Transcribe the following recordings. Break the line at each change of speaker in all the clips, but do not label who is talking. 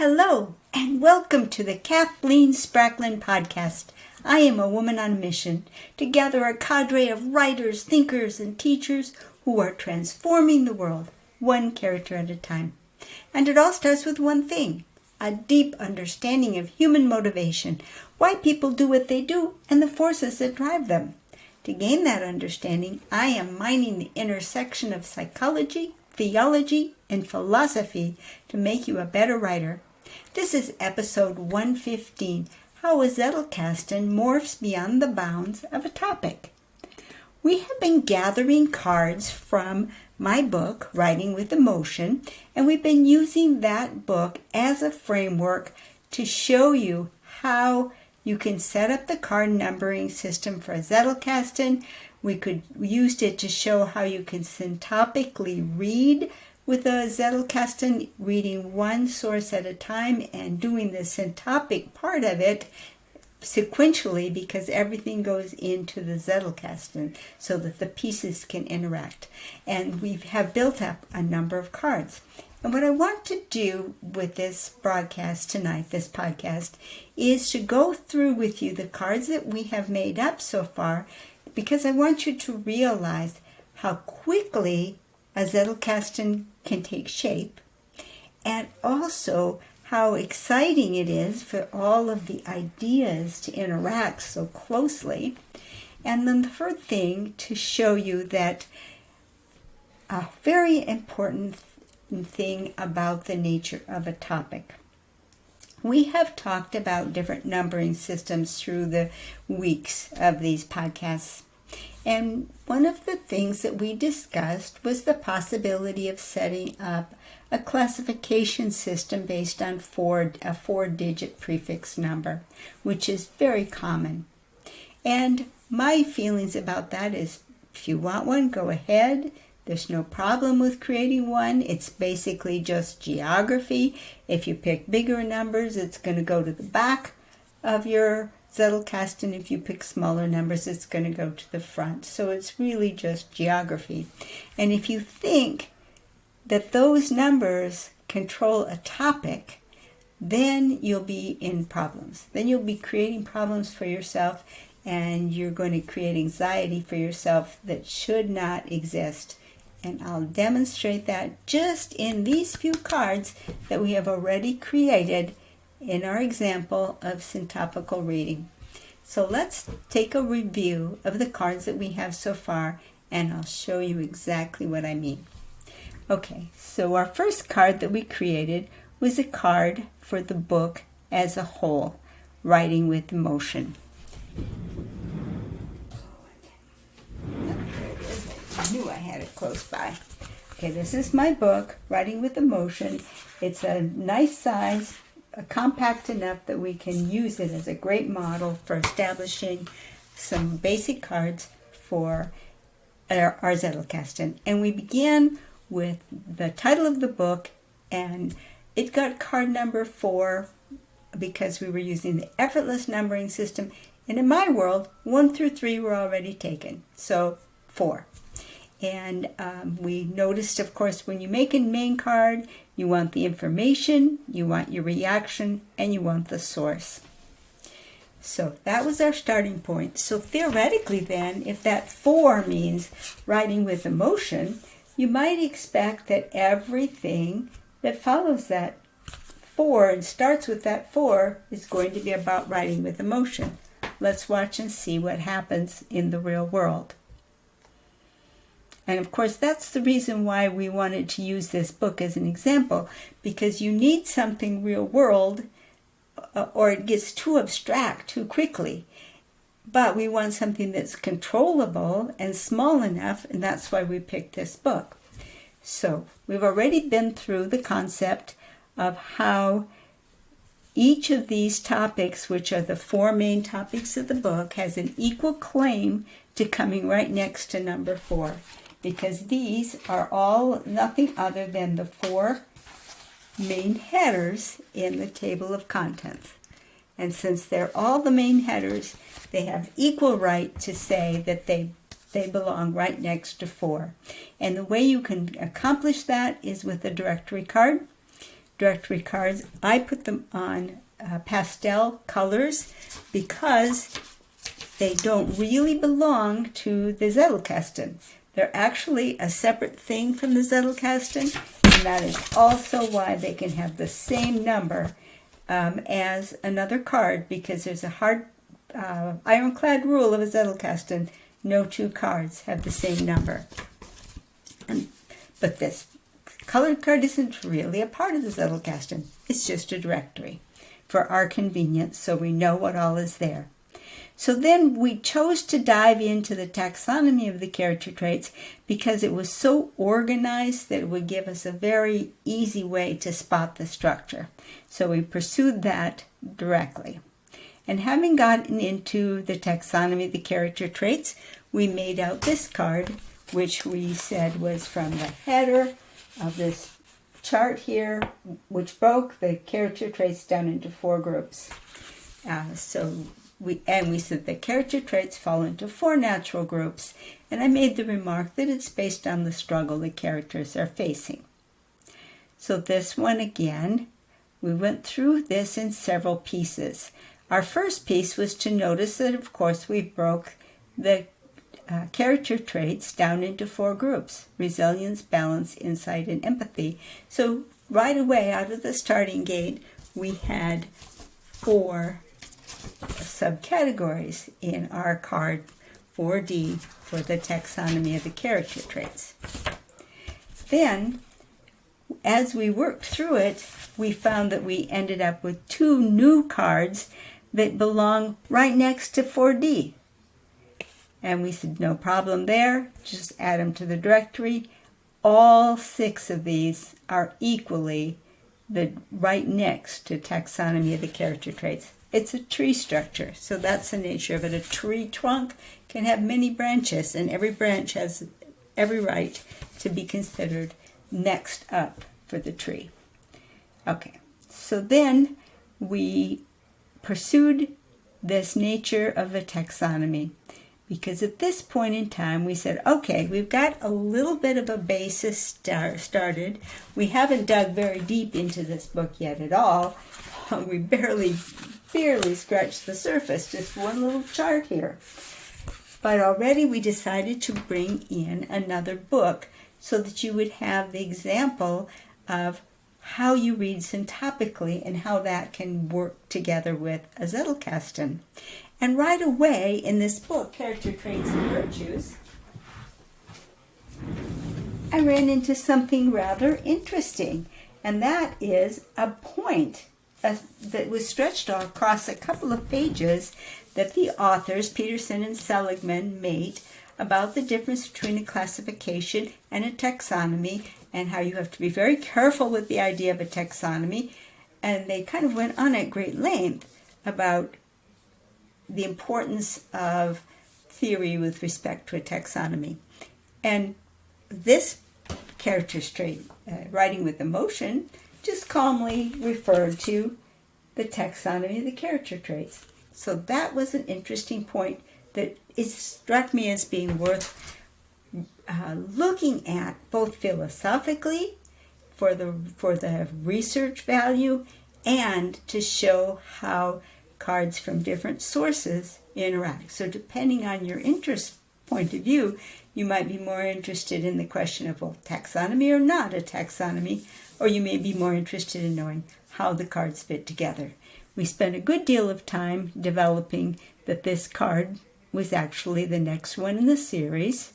Hello, and welcome to the Kathleen Spracklin podcast. I am a woman on a mission to gather a cadre of writers, thinkers, and teachers who are transforming the world, one character at a time. And it all starts with one thing, a deep understanding of human motivation, why people do what they do, and the forces that drive them. To gain that understanding, I am mining the intersection of psychology, theology, and philosophy to make you a better writer. This is episode 115, How a Zettelkasten Morphs Beyond the Bounds of a Topic. We have been gathering cards from my book, Writing with Emotion, and we've been using that book as a framework to show you how you can set up the card numbering system for a Zettelkasten. We used it to show how you can syntopically read with a Zettelkasten, reading one source at a time and doing the syntopic part of it sequentially because everything goes into the Zettelkasten so that the pieces can interact. And we have built up a number of cards. And what I want to do with this broadcast tonight, this podcast, is to go through with you the cards that we have made up so far, because I want you to realize how quickly a Zettelkasten can take shape, and also how exciting it is for all of the ideas to interact so closely. And then the third thing, to show you that a very important thing about the nature of a topic. We have talked about different numbering systems through the weeks of these podcasts. And one of the things that we discussed was the possibility of setting up a classification system based on a four-digit prefix number, which is very common. And my feelings about that is, if you want one, go ahead. There's no problem with creating one. It's basically just geography. If you pick bigger numbers, it's going to go to the back of your Zettelkasten. If you pick smaller numbers, it's going to go to the front. So it's really just geography. And if you think that those numbers control a topic, then you'll be in problems. Then you'll be creating problems for yourself, and you're going to create anxiety for yourself that should not exist. And I'll demonstrate that just in these few cards that we have already created in our example of syntopical reading. So let's take a review of the cards that we have so far, and I'll show you exactly what I mean. Okay, so our first card that we created was a card for the book as a whole, Writing with Emotion. I knew I had it close by. Okay, this is my book, Writing with Emotion. It's a nice size, compact enough that we can use it as a great model for establishing some basic cards for our Zettelkasten. And we began with the title of the book, and it got card number 4 because we were using the effortless numbering system. And in my world, 1 through 3 were already taken, so 4. And we noticed, of course, when you make a main card, you want the information, you want your reaction, and you want the source. So that was our starting point. So theoretically then, if that 4 means writing with emotion, you might expect that everything that follows that 4 and starts with that 4 is going to be about writing with emotion. Let's watch and see what happens in the real world. And of course, that's the reason why we wanted to use this book as an example, because you need something real world or it gets too abstract too quickly. But we want something that's controllable and small enough, and that's why we picked this book. So we've already been through the concept of how each of these topics, which are the 4 main topics of the book, has an equal claim to coming right next to number 4. Because these are all nothing other than the 4 main headers in the table of contents. And since they're all the main headers, they have equal right to say that they belong right next to 4. And the way you can accomplish that is with the directory card. directory cards, I put them on pastel colors because they don't really belong to the Zettelkasten. They're actually a separate thing from the Zettelkasten, and that is also why they can have the same number as another card, because there's a hard ironclad rule of a Zettelkasten: no two cards have the same number. But this colored card isn't really a part of the Zettelkasten. It's just a directory for our convenience, so we know what all is there. So then we chose to dive into the taxonomy of the character traits because it was so organized that it would give us a very easy way to spot the structure. So we pursued that directly. And having gotten into the taxonomy of the character traits, we made out this card, which we said was from the header of this chart here, which broke the character traits down into 4 groups. We said the character traits fall into 4 natural groups, and I made the remark that it's based on the struggle the characters are facing. So this one again, we went through this in several pieces. Our first piece was to notice that, of course, we broke the character traits down into 4 groups: resilience, balance, insight, and empathy. So right away out of the starting gate, we had 4 subcategories in our card 4D for the taxonomy of the character traits. Then, as we worked through it, we found that we ended up with 2 new cards that belong right next to 4D. And we said, no problem there, just add them to the directory. All 6 of these are equally right next to taxonomy of the character traits. It's a tree structure, so that's the nature of it. A tree trunk can have many branches, and every branch has every right to be considered next up for the tree. Okay, so then we pursued this nature of the taxonomy, because at this point in time we said, okay, we've got a little bit of a basis started. We haven't dug very deep into this book yet at all. We barely scratched the surface, just one little chart here. But already we decided to bring in another book so that you would have the example of how you read syntopically and how that can work together with a Zettelkasten. And right away in this book, Character Traits and Virtues, I ran into something rather interesting, and that is a point that was stretched across a couple of pages that the authors, Peterson and Seligman, made about the difference between a classification and a taxonomy, and how you have to be very careful with the idea of a taxonomy. And they kind of went on at great length about the importance of theory with respect to a taxonomy. And this character trait, writing with emotion, just calmly referred to the taxonomy of the character traits. So that was an interesting point that it struck me as being worth looking at, both philosophically for the research value, and to show how cards from different sources interact. So depending on your interest point of view, you might be more interested in the question of, well, taxonomy or not a taxonomy, or you may be more interested in knowing how the cards fit together. We spent a good deal of time developing that this card was actually the next one in the series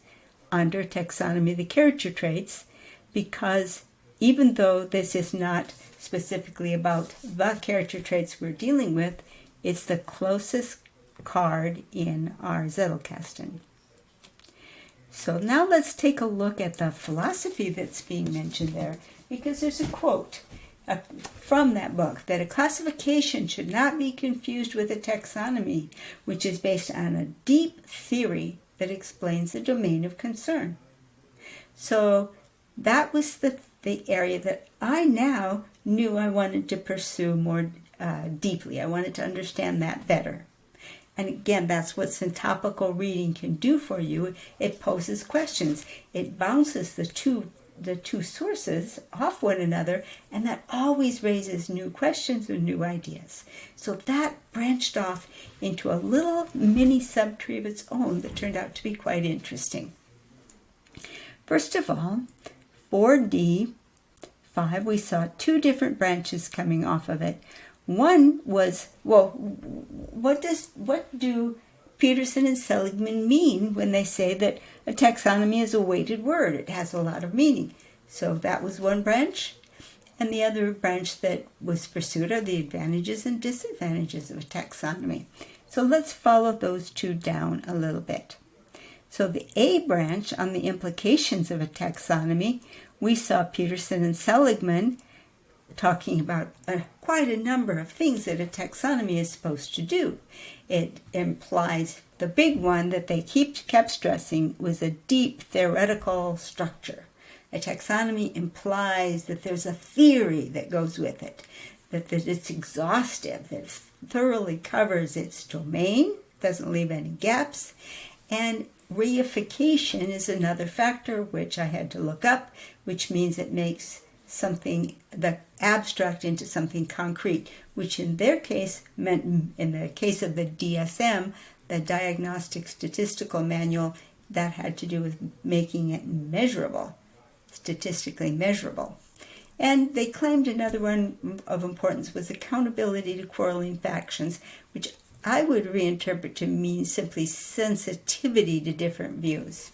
under taxonomy of the character traits, because even though this is not specifically about the character traits we're dealing with, it's the closest card in our Zettelkasten. So now let's take a look at the philosophy that's being mentioned there, because there's a quote from that book that a classification should not be confused with a taxonomy, which is based on a deep theory that explains the domain of concern. So that was the area that I now knew I wanted to pursue more deeply. I wanted to understand that better. And again, that's what syntopical reading can do for you. It poses questions. It bounces the two the two sources off one another, and that always raises new questions and new ideas. So that branched off into a little mini subtree of its own that turned out to be quite interesting. First of all, 4D5, we saw two different branches coming off of it. One was, well, what do Peterson and Seligman mean when they say that a taxonomy is a weighted word? It has a lot of meaning. So that was one branch. And the other branch that was pursued are the advantages and disadvantages of a taxonomy. So let's follow those two down a little bit. So the A branch on the implications of a taxonomy, we saw Peterson and Seligman talking about quite a number of things that a taxonomy is supposed to do. It implies, the big one that they kept stressing was a deep theoretical structure. A taxonomy implies that there's a theory that goes with it, that it's exhaustive, that it thoroughly covers its domain, doesn't leave any gaps, and reification is another factor which I had to look up, which means it makes something, the abstract, into something concrete, which in their case meant, in the case of the DSM, the Diagnostic Statistical Manual, that had to do with making it measurable, statistically measurable. And they claimed another one of importance was accountability to quarreling factions, which I would reinterpret to mean simply sensitivity to different views.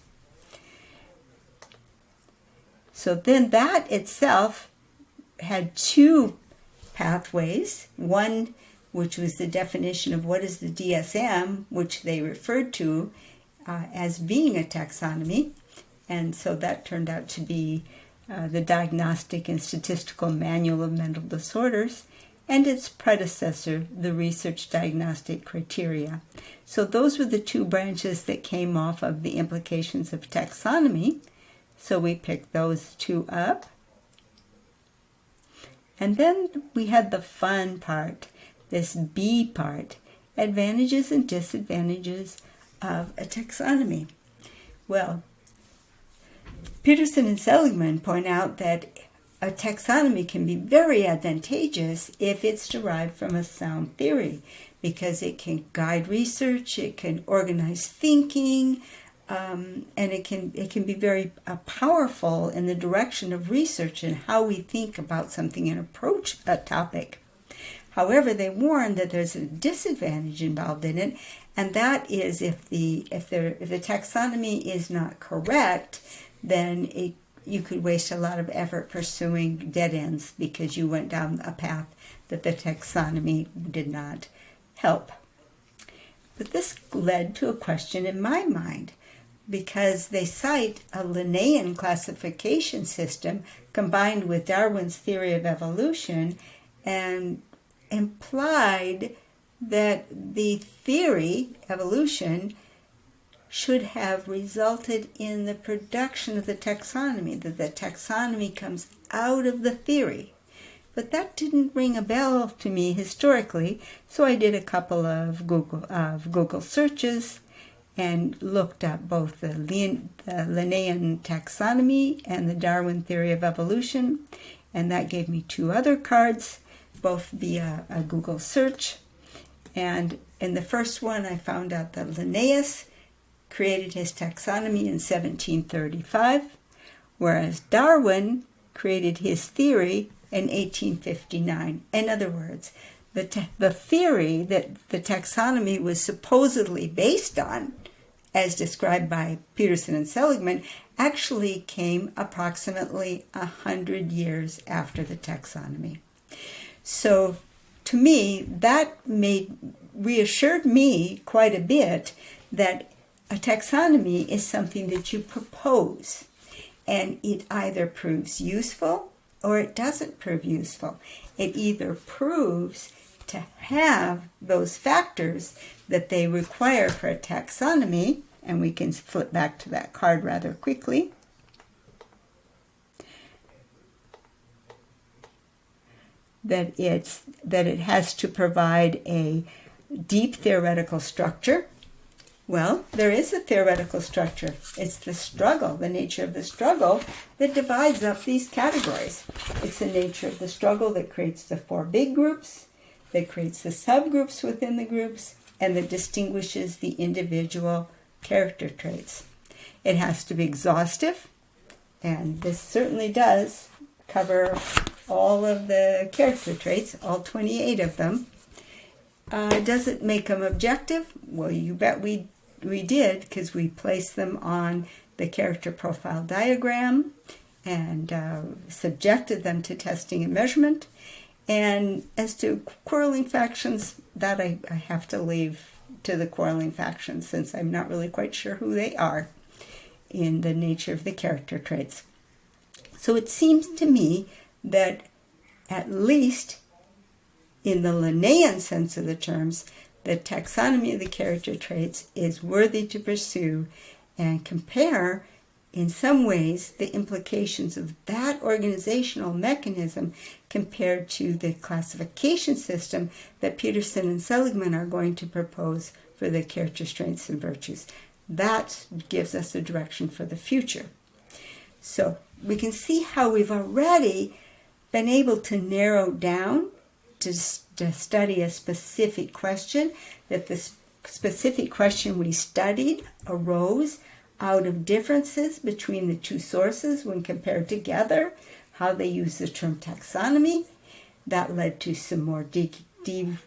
So then that itself had two pathways. One, which was the definition of what is the DSM, which they referred to as being a taxonomy. And so that turned out to be the Diagnostic and Statistical Manual of Mental Disorders, and its predecessor, the Research Diagnostic Criteria. So those were the two branches that came off of the implications of taxonomy. So we picked those two up. And then we had the fun part, this B part, advantages and disadvantages of a taxonomy. Well, Peterson and Seligman point out that a taxonomy can be very advantageous if it's derived from a sound theory, because it can guide research, it can organize thinking, and it can be very powerful in the direction of research and how we think about something and approach a topic. However, they warn that there's a disadvantage involved in it, and that is if the taxonomy is not correct, then you could waste a lot of effort pursuing dead ends because you went down a path that the taxonomy did not help. But this led to a question in my mind, because they cite a Linnaean classification system combined with Darwin's theory of evolution, and implied that the theory, evolution, should have resulted in the production of the taxonomy, that the taxonomy comes out of the theory. But that didn't ring a bell to me historically, so I did a couple of Google searches and looked up both the Linnaean taxonomy and the Darwin theory of evolution, and that gave me two other cards, both via a Google search. And in the first one, I found out that Linnaeus created his taxonomy in 1735, whereas Darwin created his theory in 1859. In other words, the theory that the taxonomy was supposedly based on, as described by Peterson and Seligman, actually came approximately 100 years after the taxonomy. So to me, that reassured me quite a bit that a taxonomy is something that you propose, and it either proves useful or it doesn't prove useful. It either proves to have those factors that they require for a taxonomy, and we can flip back to that card rather quickly. That it has to provide a deep theoretical structure, Well, there is a theoretical structure. It's the struggle, the nature of the struggle, that divides up these categories. It's the nature of the struggle that creates the 4 big groups, that creates the subgroups within the groups, and that distinguishes the individual character traits. It has to be exhaustive, and this certainly does cover all of the character traits, all 28 of them. Does it make them objective? Well, you bet we did, because we placed them on the character profile diagram and subjected them to testing and measurement. And as to quarreling factions, that I have to leave to the quarreling factions, since I'm not really quite sure who they are in the nature of the character traits. So it seems to me that at least in the Linnaean sense of the terms, the taxonomy of the character traits is worthy to pursue and compare, in some ways, the implications of that organizational mechanism compared to the classification system that Peterson and Seligman are going to propose for the character traits and virtues. That gives us a direction for the future. So we can see how we've already been able to narrow down to study a specific question, that the specific question we studied arose out of differences between the 2 sources when compared together, how they use the term taxonomy. That led to some more deep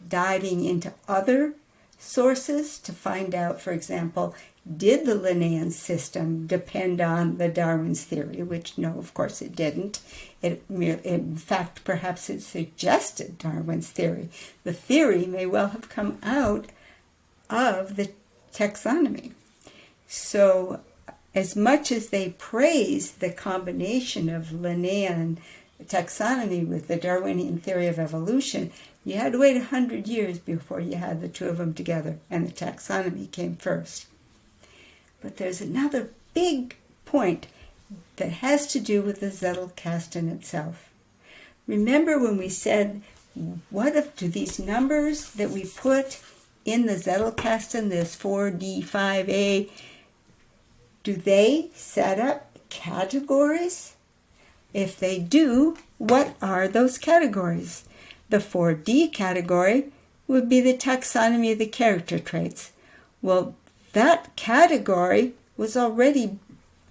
diving into other sources to find out, for example, did the Linnaean system depend on the Darwin's theory? Which, no, of course it didn't. In fact, perhaps it suggested Darwin's theory. The theory may well have come out of the taxonomy. So as much as they praised the combination of Linnaean taxonomy with the Darwinian theory of evolution, you had to wait 100 years before you had the 2 of them together, and the taxonomy came first. But there's another big point that has to do with the Zettelkasten itself. Remember when we said, what if do these numbers that we put in the Zettelkasten, this 4D5A, do they set up categories? If they do, what are those categories? The 4D category would be the taxonomy of the character traits. Well, that category was already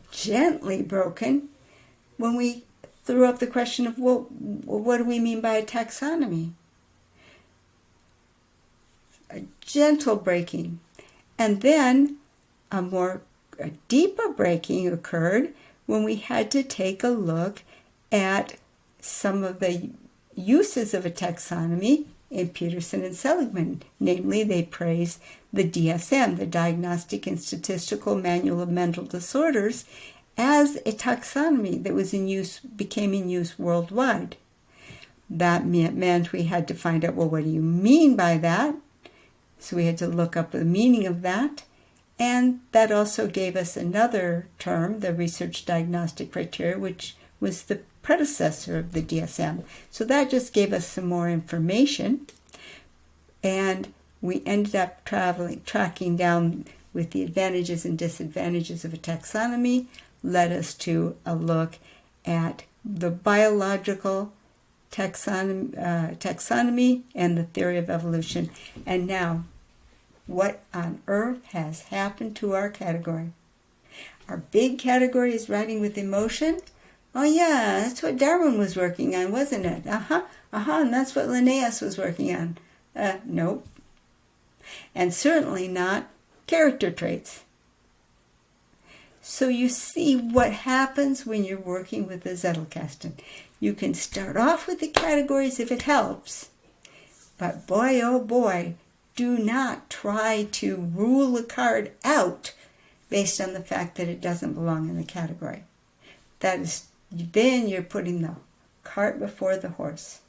gently broken when we threw up the question of, well, what do we mean by a taxonomy? A gentle breaking. And then a deeper breaking occurred when we had to take a look at some of the uses of a taxonomy in Peterson and Seligman. Namely, they praised the DSM, the Diagnostic and Statistical Manual of Mental Disorders, as a taxonomy that was in use, became in use worldwide. That meant we had to find out, well, what do you mean by that? So we had to look up the meaning of that. And that also gave us another term, the Research Diagnostic Criteria, which was the predecessor of the DSM. So that just gave us some more information. And we ended up tracking down with the advantages and disadvantages of a taxonomy, led us to a look at the biological taxonomy and the theory of evolution. And now, what on earth has happened to our category? Our big category is writing with emotion. Oh yeah, that's what Darwin was working on, wasn't it? And that's what Linnaeus was working on. Nope. And certainly not character traits. So you see what happens when you're working with the Zettelkasten. You can start off with the categories if it helps, but boy, oh boy, do not try to rule a card out based on the fact that it doesn't belong in the category. Then you're putting the cart before the horse.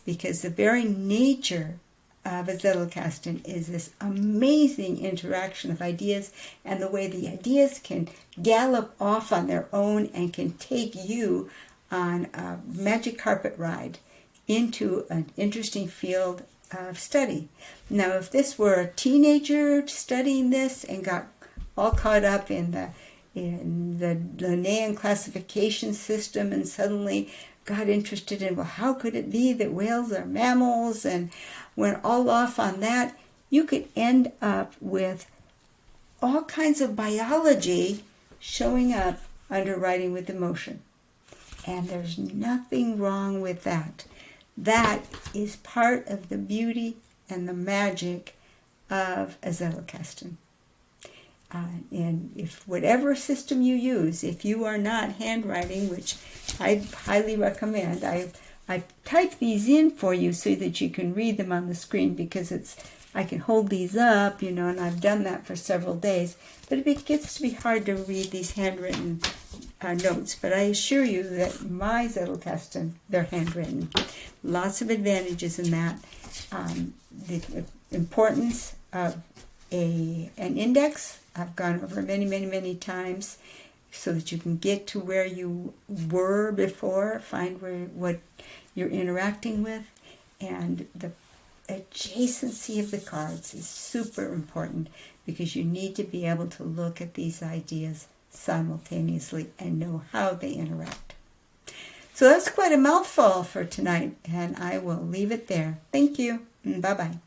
Because the very nature of a Zettelkasten is this amazing interaction of ideas, and the way the ideas can gallop off on their own and can take you on a magic carpet ride into an interesting field of study. Now, if this were a teenager studying this and got all caught up in the Linnaean classification system and suddenly got interested in, well, how could it be that whales are mammals, and went all off on that, you could end up with all kinds of biology showing up under Writing with Emotion. And there's nothing wrong with that. That is part of the beauty and the magic of a Zettelkasten. And if whatever system you use, if you are not handwriting, which I highly recommend, I type these in for you so that you can read them on the screen, because I can hold these up, and I've done that for several days. But it gets to be hard to read these handwritten notes. But I assure you that my Zettelkasten, they're handwritten. Lots of advantages in that. The importance of an index, I've gone over many, many, many times, so that you can get to where you were before, find what you're interacting with, and the adjacency of the cards is super important, because you need to be able to look at these ideas simultaneously and know how they interact. So that's quite a mouthful for tonight, and I will leave it there. Thank you, and bye-bye.